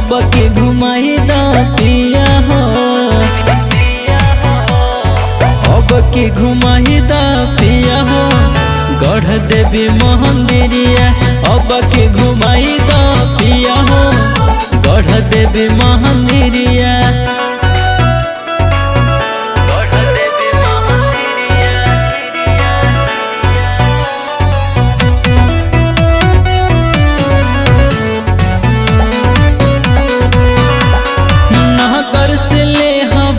अब के घुमाई दा पिया हो, अब के घुमाई दा पिया हो गढ़ देवी मंदिरिया। अब के घुमाई दा पिया हो गढ़ देवी मंदिरिया।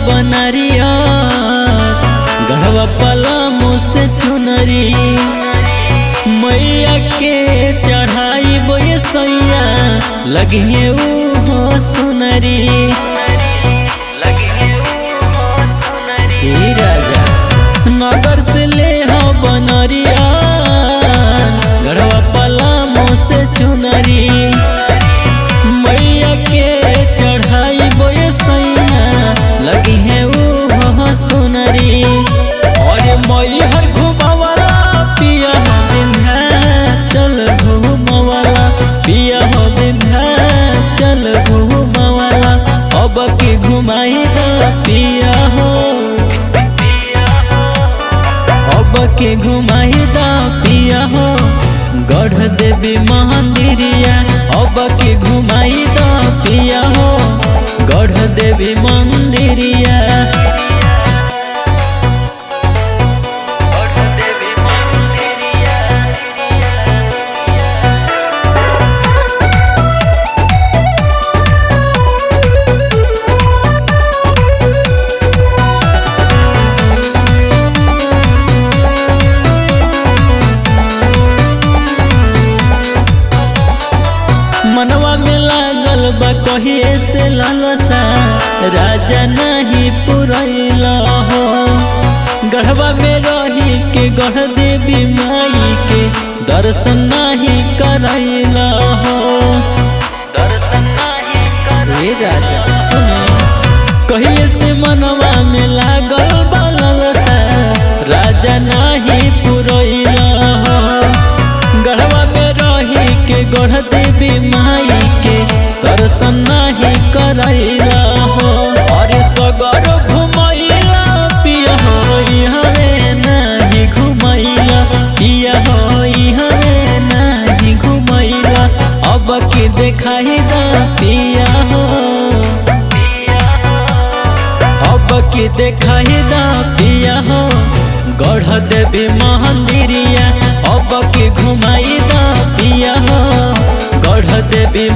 बनरिया गढ़वा पलामू से चुनरी मैया के चढ़ाई बोए सैया लगिए हो सुनरी। राजा नगर से ले हो बनरिया गढ़वा पलामू से चुनरी मैया के चढ़ाई बोए सैया लगी है वो सुनरी। और मई हर घुमावाला पिया हो विंध्याचल घुमावाला, पिया हो विंध्याचल घुमावाला। अब के घुमाई दा पिया हो, अब के घुमाई दा पिया हो गढ़ देवी मंदिरिया। अब के घुमाई दा पिया हो गढ़ देवी मंदिरिया। मनवा में लागल बा कहिए से लालसा राजा नहीं पुरैला हो। गढ़वा में रही के गढ़ देवी माई के दर्शन नहीं करैला हो। दर्शन नहीं करे राजा सुने कहिए से मनवा में लागल बा लालसा राजा नहीं पुरैला हो। गढ़वा में रही के गढ़ देवी माई के दर्शन नहीं करैला हो। और सगर घुमैला पिया हो हमें नहीं घुमैला, पिया हो हमें नहीं घुमैला। अब के देखाई दा पिया हो, अब के देखाई दा पिया हो गढ़ देवी मंदिरिया। अब के घुमाई दा पिया हो गढ़ देवी